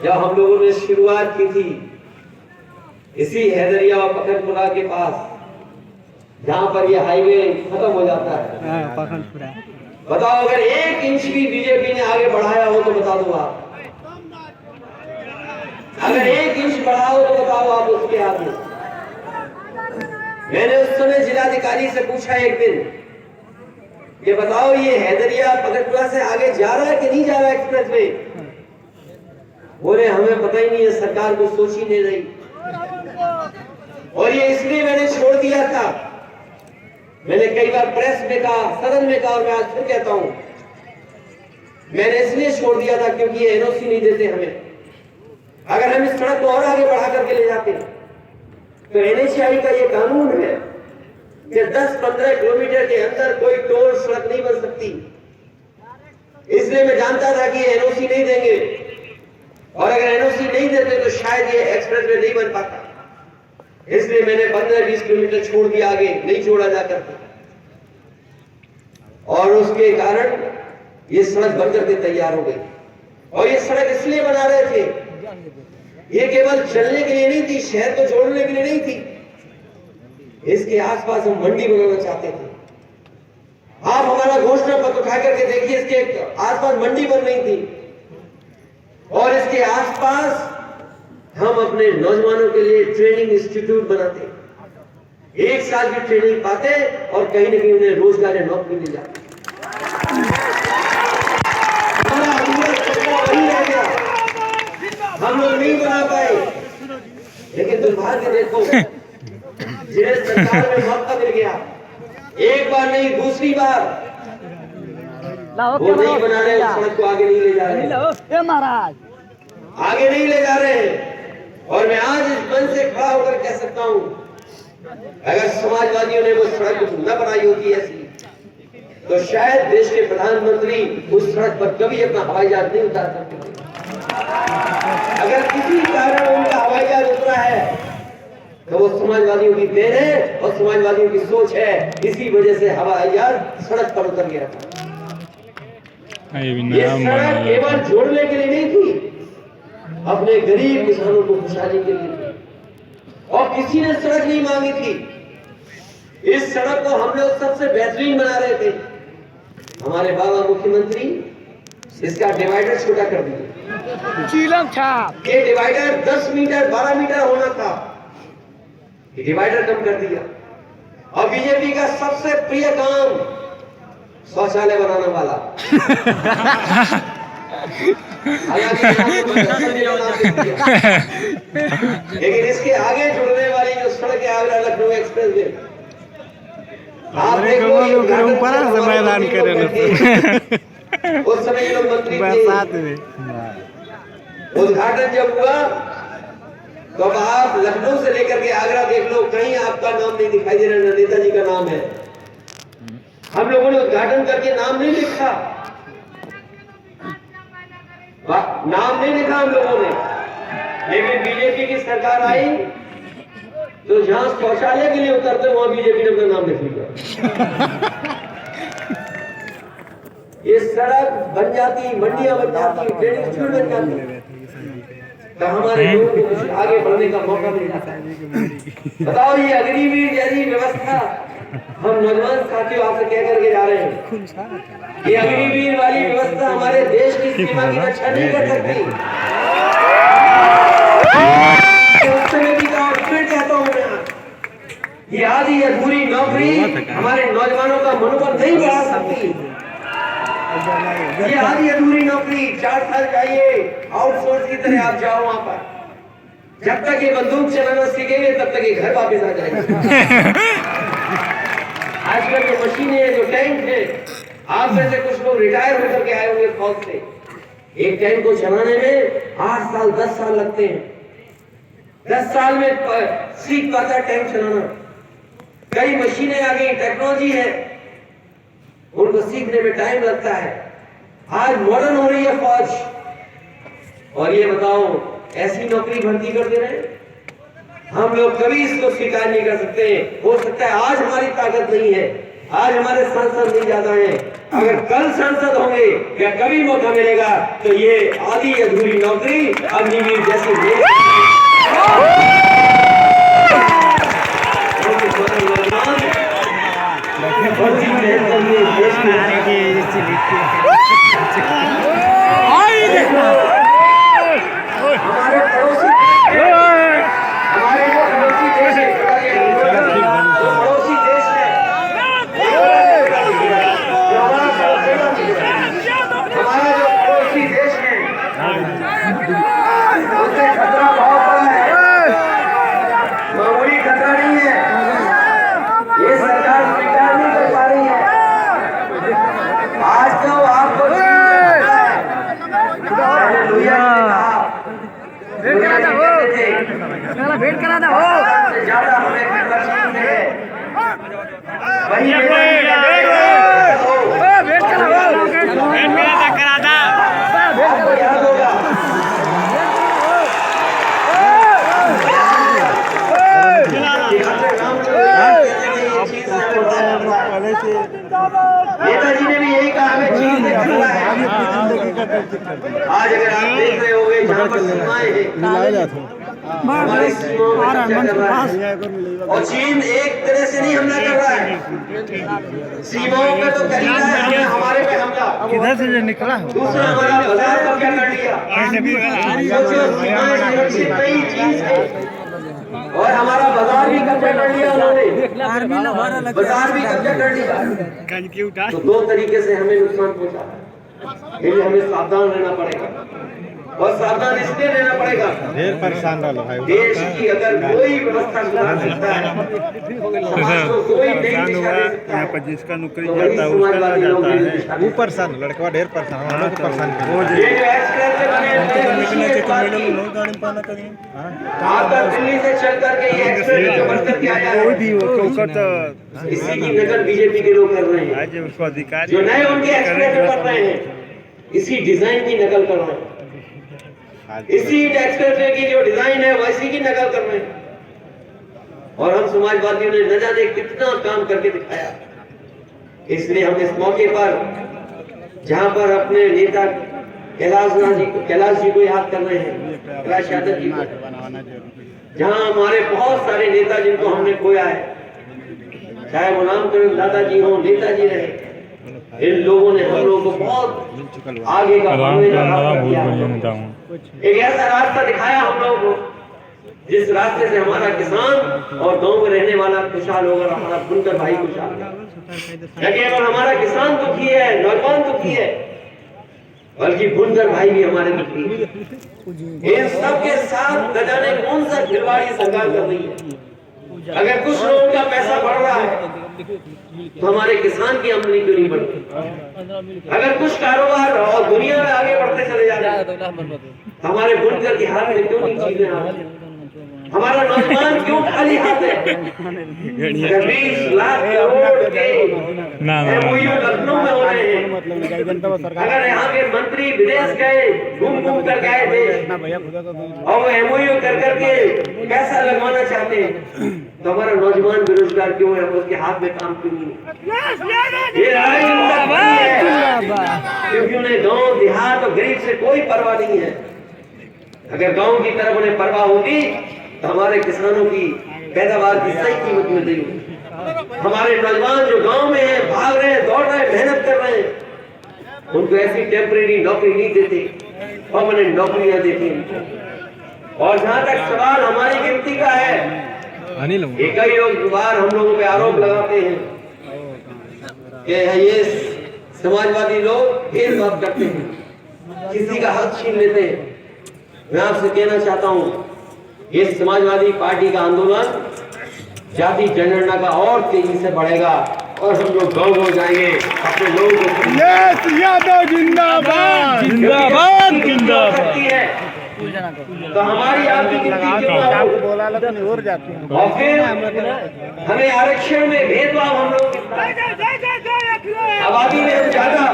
जब हम लोगों ने शुरुआत की थी इसी हैदरिया और पखनपुरा के पास, जहां पर यह हाईवे खत्म हो जाता है। बताओ अगर 1 इंच भी बीजेपी ने आगे बढ़ाया हो तो बता दो आप, अगर 1 इंच बढ़ा हो तो बताओ आप उसके आगे। मैंने उस समय जिलाधिकारी से पूछा एक दिन कि बताओ ये हैदरिया पखनपुरा से आगे जा रहा है कि नहीं जा रहा एक्सप्रेस वे? बोले हमें पता ही नहीं है, सरकार को सोच ही नहीं रही। और ये इसलिए मैंने छोड़ दिया था, मैंने कई बार प्रेस में कहा, सदन में कहा और मैं आज फिर कहता हूं, मैंने इसलिए छोड़ दिया था क्योंकि ये एनओसी नहीं देते हमें। अगर हम इस सड़क को और आगे बढ़ा करके ले जाते तो NHAI का ये कानून है कि 10-15 किलोमीटर के अंदर कोई टोल सड़क नहीं बन सकती। इसलिए मैं जानता था कि ये एनओसी नहीं देंगे और अगर एनओसी नहीं देते तो शायद ये एक्सप्रेसवे नहीं बन पाता। इसलिए मैंने 15-20 किलोमीटर छोड़ दिया, आगे नहीं छोड़ा जाकर और उसके कारण ये सड़क बनकर के तैयार हो गई। और ये सड़क इसलिए बना रहे थे, ये केवल चलने के लिए नहीं थी, शहर को जोड़ने के लिए नहीं थी, इसके आसपास हम मंडी बनाना चाहते थे। आप हमारा घोषणा पत्र उठा करके देखिए, इसके आसपास मंडी बन रही थी और इसके आसपास हम अपने नौजवानों के लिए ट्रेनिंग इंस्टीट्यूट बनाते। एक साल की ट्रेनिंग पाते और कहीं न कहीं उन्हें रोजगार या नौकरी मिल जाती। हमारा अधूरा सपना वही रह गया, हम लोग नहीं बना पाए। लेकिन दुर्भाग्य देखो, जिन्हें सरकार में मौका मिल गया, एक बार नहीं दूसरी बार, वो नहीं बना रहे, सड़क को आगे नहीं ले जा रहे, महाराज आगे नहीं ले जा रहे हैं। और मैं आज इस मंच से खड़ा होकर कह सकता हूं, अगर समाजवादियों ने वो सड़क न बनाई होती ऐसी, तो शायद देश के प्रधानमंत्री उस सड़क पर कभी अपना हवाई जहाज नहीं उतार सकते। अगर किसी कारण उनका हवाई जहाज उतरा है तो वो समाजवादियों की देन है और समाजवादियों की सोच है। इसी वजह से हवाई जहाज सड़क पर उतर गया था। ये सड़क केवल जोड़ने के लिए नहीं थी, अपने गरीब किसानों को खुशहाली के लिए थी। और किसी ने सड़क नहीं मांगी थी। इस सड़क को हम लोग सबसे बेहतरीन बना रहे थे। हमारे बाबा मुख्यमंत्री इसका डिवाइडर छोटा कर दिया। चीलम छाप ये डिवाइडर 10 मीटर 12 मीटर होना था, ये डिवाइडर कम कर दिया। और बीजेपी का सबसे प्रिय काम शौचालय बनाने वाला, लेकिन इसके आगे जुड़ने वाली जो सड़क है आगरा लखनऊ एक्सप्रेस वे, आप देखो मैदान करे उस समय ये लोग मंत्री बरसात में उद्घाटन जब हुआ तो अब आप लखनऊ से लेकर के आगरा देख लो, कहीं आपका नाम नहीं दिखाई दे रहा, नेताजी का नाम है। हम लोगों ने उद्घाटन करके नाम नहीं लिखा, नाम नहीं लिखा हम लोगों ने। लेकिन बीजेपी की सरकार आई तो जहां शौचालय के लिए उतरते वहां बीजेपी ने अपना नाम लिख लिया। ये सड़क बन जाती, मंडियां बन जाती, ट्रेनिंग इंस्टीट्यूट बन जाती, तो हमारे लोगों को कुछ आगे बढ़ने का मौका मिल जाता है। बताओ, ये अग्निवीर जैसी व्यवस्था हम नौजवान साथियों आपसे कह करके जा रहे हैं, ये अग्निवीर वाली व्यवस्था हमारे देश की सीमा की रक्षा नहीं कर सकती। उस समय की फिर कहता हूं मैं, ये आधी अधूरी नौकरी हमारे नौजवानों का मनोबल नहीं बढ़ा सकती। ये आधी अधूरी नौकरी 4 साल चाहिए, आउटसोर्स की तरह आप जाओ वहां पर, जब तक ये बंदूक चलाना सीखेंगे तब तक ये घर वापस आ जाएंगे। आजकल जो मशीनें हैं, जो टैंक है, आप में से कुछ लोग रिटायर होकर के आए होंगे फौज से, एक टैंक को चलाने में 8 साल 10 साल लगते हैं। 10 साल में सीख पाता है टैंक चलाना। कई मशीनें आ गई, टेक्नोलॉजी है, उनको सीखने में टाइम लगता है। आज मॉडर्न हो रही है फौज, और ये बताओ ऐसी नौकरी भर्ती कर दे रहे हैं। हम लोग कभी इसको स्वीकार नहीं कर सकते। हो सकता है आज हमारी ताकत नहीं है, आज हमारे सांसद नहीं ज्यादा हैं, अगर कल सांसद होंगे या कभी मौका मिलेगा तो ये आधी अधूरी नौकरी अग्निवीर जैसी हमारे पड़ोसी देश है, पड़ोसी देश है, हमारा जो पड़ोसी देश है उससे खतरा बहुत बड़ा है, मामूली खतरा नहीं है। ये सरकार स्वीकार नहीं कर पा रही है। आज तो आपको भेंट करा दो ज्यादा हमें है वही याद होगा। नेताजी ने भी यही कहा, हमें चीन से खतरा है। आज अगर आप देख रहे होंगे जहाँ पर सीमाएं हैं, हमारी सीमाओं में कब्जा कर रहा है, और चीन एक तरह से नहीं हमला कर रहा है, सीमाओं पे तो कर ही रहा है, हमने हमारे पे हमला किधर से जो निकला दूसरा हमारा बाजार कब्जा कर लिया। सोचो, सीमाएं सुरक्षित नहीं चीन से, और हमारा बाजार भी कब्जा कर लिया उन्होंने। बाजार भी कब्जा कर लिया। तो दो तरीके से हमें नुकसान पहुंचा, इसलिए हमें सावधान रहना पड़ेगा। और सावधान इसलिए रहना पड़ेगा, ढेर परेशान रहो भाई। देश की अगर कोई व्यवस्था सुधार सकता है, समाज को कोई नहीं परेशान दिशा हुआ दे सकता यहाँ है, पर जिसका नौकरी तो वही जाता है उसका समाजवादी लोग जाता भी है। दिशा वो परेशान लड़का ढेर परेशान, हम लोग को परेशान कर ये जो एक्सप्रेस से बने हैं, आकर दिल्ली से चल करके ये एक्सप्रेस जो बन करके आया है, इसी की नकल बीजेपी के लोग कर रहे हैं। आज उसको अधिकारी जो नए उनके एक्सप्रेस जो कर रहे हैं, इसी डिजाइन की नकल कर रहे हैं। इसी एक्सप्रेस की जो डिजाइन है वैसी की नकल कर रहे हैं। और हम समाजवादियों ने न जाने कितना काम करके दिखाया। इसलिए हम इस मौके पर, जहां पर अपने नेता कैलाश जी को याद कर रहे हैं, कैलाश यादव जी को, जहां हमारे बहुत सारे नेता जिनको हमने खोया है, चाहे वो रामचंद्र दादाजी हो, नेताजी रहे, इन लोगों ने हम लोगों को बहुत आगे का बढ़ने का रास्ता दिया। एक ऐसा रास्ता दिखाया हम लोगों को जिस रास्ते से हमारा किसान और गांव में रहने वाला खुशहाल होगा, हमारा बुनकर भाई खुशहाल होगा। न केवल हमारा किसान दुखी है, नौजवान दुखी है, बल्कि बुनकर भाई भी हमारे दुखी है। इन सबके साथ न जाने कौन सा खिलवाड़ी सरकार कर रही है। अगर कुछ लोगों का पैसा बढ़ रहा है तो हमारे किसान की आमदनी क्यों नहीं बढ़ती? अगर कुछ कारोबार और दुनिया में आगे बढ़ते चले जा रहे हैं तो हमारे बुनकर के हाथ में क्यों नहीं चीजें आ रही? हमारा नौजवान क्यों खाली हाथ है? 20 लाख करोड़ के MOU लखनऊ में हो रहे हैं। अगर यहाँ के मंत्री विदेश गए, घूम कर गए थे और वो MOU कर करके पैसा लगवाना चाहते हैं, तो हमारा नौजवान बेरोजगार क्यों है? उसके हाथ में काम क्यों नहीं है? ये क्योंकि उन्हें गांव देहात और गरीब से कोई परवाह नहीं है। अगर गांव की तरफ उन्हें परवाह होती तो हमारे किसानों की पैदावार की सही कीमत मिल रही होगी। हमारे नौजवान जो गांव में हैं, भाग रहे हैं, दौड़ रहे हैं, मेहनत कर रहे हैं, उनको ऐसी टेम्परेरी नौकरी नहीं देते, परमानेंट नौकरियां देती हैं। और जहां तक सवाल हमारी गिनती का है, ये कई लोग बार हम लोगों पे आरोप लगाते हैं कि ये समाजवादी लोग भेदभाव करते हैं, किसी का हक छीन लेते हैं। मैं आपसे कहना चाहता हूँ, ये समाजवादी पार्टी का आंदोलन जाति जनगणना का और तेजी से बढ़ेगा और हम लोग गाँव हो जाएंगे, अपने लोगों को यादव जिंदाबाद जिंदाबाद जिंदाबाद है। तो हमारी आपकी गिनती क्यों ना हो? और जाती है और फिर हमें आरक्षण में भेदभाव, हम लोग आबादी में हम ज्यादा,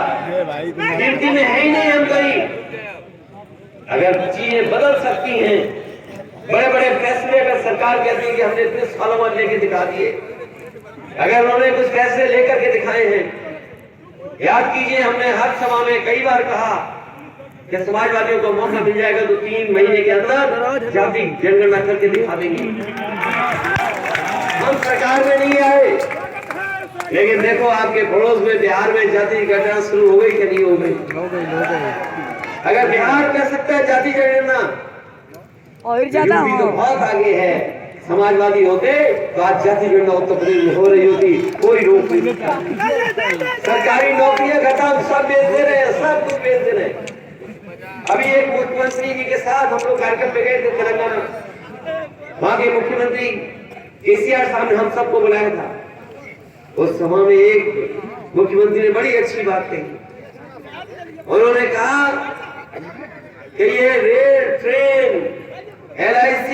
गिनती में है ही नहीं हम कहीं। अगर चीजें बदल सकती हैं, बड़े बड़े फैसले अगर सरकार कहती है कि हमने इतने सालों बाद लेके दिखा दिए, अगर उन्होंने कुछ फैसले लेकर के दिखाए हैं, याद कीजिए हमने हर सभा में कई बार कहा कि समाजवादियों को मौका मिल जाएगा तो 3 महीने के अंदर जाति जनगणना करके दिखा देंगे। हम सरकार में नहीं आए, लेकिन देखो आपके पड़ोस में बिहार में जाति जनगणना शुरू हो गई कि नहीं हो गई? अगर बिहार कर सकता है जाति जनगणना, और ज्यादा यूपी तो बहुत आगे है। समाजवादी होते तो आज जाति जनगणना उत्तर प्रदेश में हो रही होती, कोई रोक नहीं सकता। सरकारी नौकरियां खत्म, सब बेच दे रहे हैं, सब कुछ बेच दे रहे हैं। अभी एक मुख्यमंत्री जी के साथ हम लोग कार्यक्रम पे गए थे तेलंगाना, वहां के मुख्यमंत्री केसीआर साहब ने हम सबको बुलाया था। उस सभा में एक मुख्यमंत्री ने बड़ी अच्छी बात कही। उन्होंने कहा कि ये रेल, ट्रेन, LIC,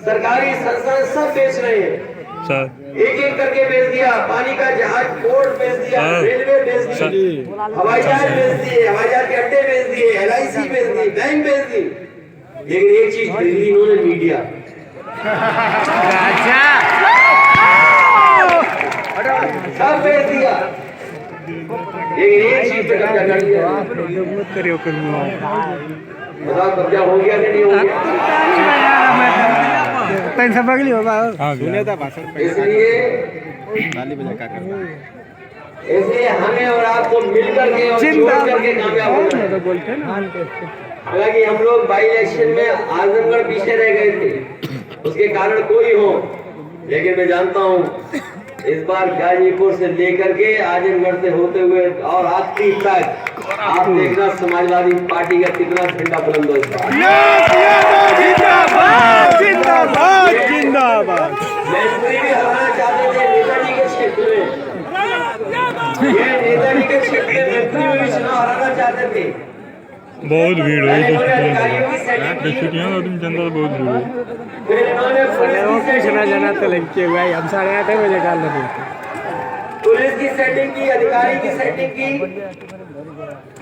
सरकारी संस्थान सब बेच रहे हैं, एक एक करके बेच दिया। पानी का जहाज, पोर्ट बेच दिया, रेलवे बेच दी, हवाई जहाज बेच दिए, हवाई जहाज के अड्डे बेच दिए, LIC बेच दी, बैंक बेच दी। लेकिन एक चीज खरीदी इन्होंने, मीडिया। सब बेच दिया, लेकिन एक चीज पे कब्जा कर दिया। बताओ कब्जा हो गया कि नहीं हो गया? पैसा बगली होगा इसलिए हमें और आपको मिलकर के और जोड़ करके कामयाब होना है। हालांकि हम लोग बाई इलेक्शन में आजमगढ़ पीछे रह गए थे, उसके कारण कोई हो, लेकिन मैं जानता हूँ इस बार गाजीपुर से लेकर के आजमगढ़ से होते हुए और आखिरी तक आप देखना समाजवादी पार्टी का कितना झंडा बुलंद हो इसका। जिंदाबाद जिंदाबाद जिंदाबाद। मैत्री भी हराना चाहते थे नेताजी के क्षेत्र में, ये नेताजी के क्षेत्र में मैत्री में भी चुनाव हराना चाहते थे। बहुत भीड़ हुई छुट्टियाँ जनता बहुत भीड़ हुई। फिर इन्होंने पूछना जाना तो लड़के हुआ हम 8:30 बजे डाल रहे पुलिस की सेटिंग की, अधिकारी की सेटिंग की,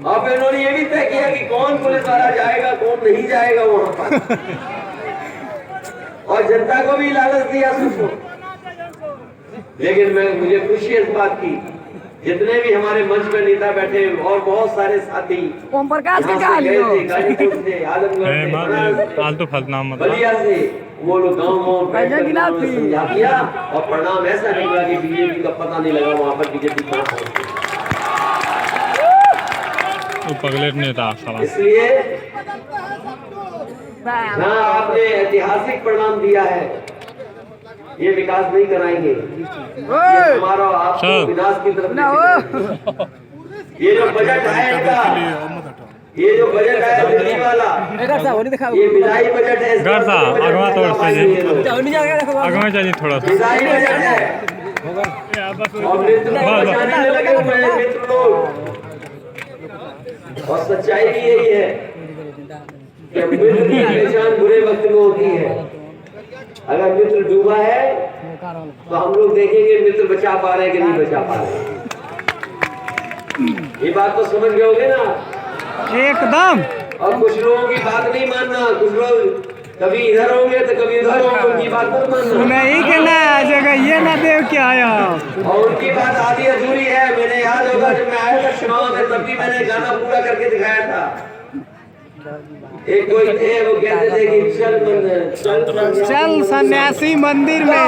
और फिर उन्होंने ये भी तय किया कि कौन पुलिस वाला जाएगा कौन नहीं जाएगा वहां पर, और जनता को भी लालच दिया सबको। लेकिन मुझे खुशी है इस बात की, जितने भी हमारे मंच में नेता बैठे और बहुत सारे साथी ओम प्रकाश के यहाँ से गए थे, गाजीपुर से, है आजमगढ़ तो फलनाम से, मतलब बलिया से, वो लोग गाँव समझा दिया और परिणाम ऐसा निकला कि बीजेपी का पता नहीं लगा वहाँ पर बीजेपी कहाँ पहुंची। वो पगलेट नेता साला। इसलिए जहाँ आपने ऐतिहासिक परिणाम दिया है, ये विकास नहीं कराएंगे, ये हमारा आपको विनाश की तरफ लेके ये जो बजट है इनका, ये जो बजट है दिल्ली वाला, ये विधायी बजट है, घर था अगवा तौर से अगवा चाहिए थोड़ा सा विधायी बजट है और मित्र को बचाने में लगे हुए हैं मित्र लोग। और सच्चाई भी यही है कि मित्र की पहचान बुरे वक्त में होती है। अगर मित्र डूबा है तो हम लोग देखेंगे मित्र बचा पा रहे हैं कि नहीं बचा पा रहे। ये बात तो समझ गए होंगे ना एकदम। और कुछ लोगों की बात नहीं मानना, कुछ लोग कभी इधर होंगे तो कभी उधर होंगे, उनकी बात मत मानना। नहीं कहना आ जाएगा ये ना देव क्या आया और उनकी बात आधी अधूरी है। मैंने याद होगा जब मैं आया था चुनाव में, तब भी मैंने गाना पूरा करके दिखाया था। एक कोई थे वो कहते थे कि चल सन्यासी मंदिर में,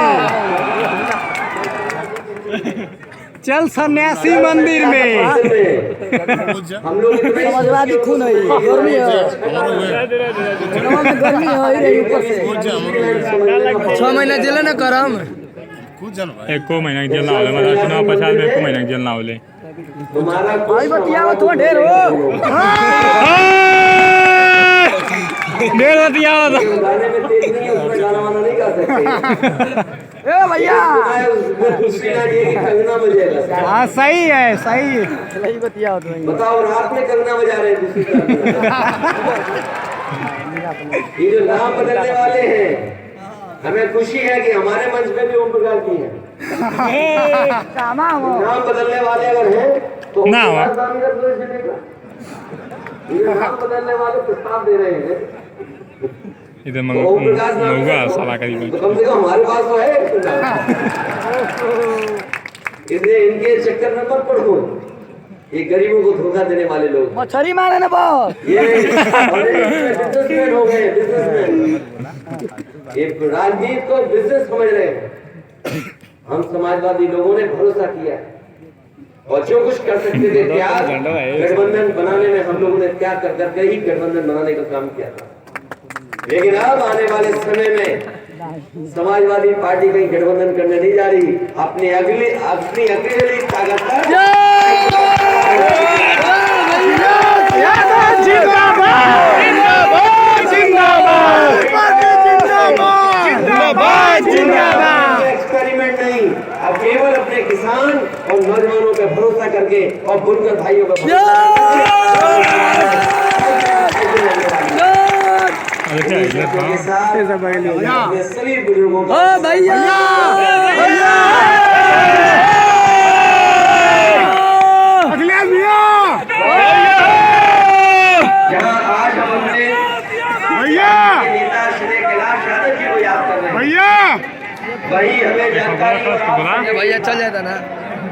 चल सन्यासी मंदिर में। हम लोग समाजवादी खून है, गर्मी है, गर्मी है ऊपर से 6 महीना जेल न करम, एको महीना जेल ना होले मतलब चुनाव पछाड़ में एको महीना जेल ना होले। तुम्हारा भाई बतिया तो ढेर हो ढेर बतिया गाने में तेज नहीं है, उसमें गाना वाना नहीं गा सकते। ए भैया उसमें खुशी ना ये कि कंगना बजेगा। हाँ सही है सही है। नहीं बतिया तो बताओ रात में कंगना बजा रहे हैं दूसरी तरफ। ये जो नाम बदलने वाले हैं, हमें खुशी है कि हमारे मंच पे भी ओम प्रकाश जी हैं। कामा वो नाम बदलने वाले अगर हैं तो ना हुआ। ये नाम बदलने वाले प्रस्ताव दे रहे हैं। इधर तो ओम प्रकाश नाम मऊगा से- साला करीब तो कम से कम हमारे पास तो है। इसलिए इनके चक्कर में मत पड़ो, ये गरीबों को धोखा देने वाले लोग। मछली मारे ना बहुत ये बिजनेसमैन हो गए, बिजनेसमैन। ये राजनीति को बिजनेस समझ रहे हैं। हम समाजवादी लोगों ने भरोसा किया और जो कुछ कर सकते थे त्याग, गठबंधन बनाने में हम लोगों ने त्याग कर करके ही गठबंधन बनाने का काम किया था। लेकिन अब आने वाले समय में समाजवादी पार्टी कहीं गठबंधन करने नहीं जा रही, अपनी अकेली ताकत एक्सपेरिमेंट नहीं, अब केवल अपने किसान और नौजवानों पे भरोसा करके और बुनकर भाइयों का सभी बुजुर्गों को भैया जहाँ आज हम अपने नेता श्री कैलाश यादव जी को याद कर रहे हैं, वही हमें जानकारी भैया चल जाता ना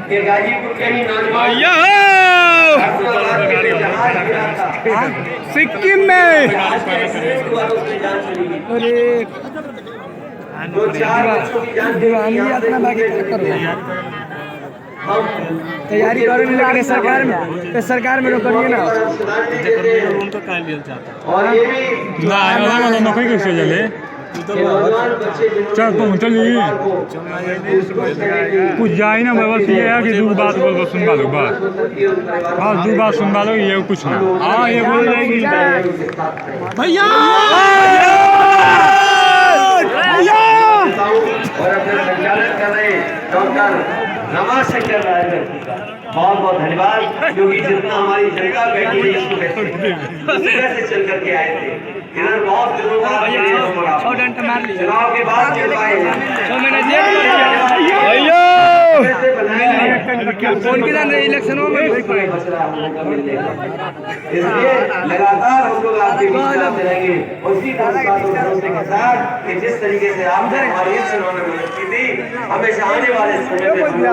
कि गाजीपुर के ही नौजवान सिक्किम में दो चार बच्चों की जान चली गई। हम तैयारी करें लेकिन सरकार में करिए ना। और ये भी ना नौकरी कैसे चले कि नौजवान बच्चे जिन्होंने चल तुम चलिए कुछ जाए ना बस ये है कि दो बात बोल बस सुनवा लो बस दो बात सुनवा लो ये कुछ ना हाँ ये बोल जाएगी भैया और अपने संचालन कर रहे डॉक्टर रमाशंकर राय का बहुत बहुत धन्यवाद, क्योंकि जितना हमारी जनता बैठी है इसको से चल करके आए थे। इधर बहुत दिनों बाद चुनाव के बाद मिल पाए हैं। इलेक्शनों में इसलिए लगातार हम लोग आपके बीच आते रहेंगे उसी भरोसे के साथ कि जिस तरीके से आपने हमारी इस चुनाव में मदद की थी, हमेशा आने वाले समय में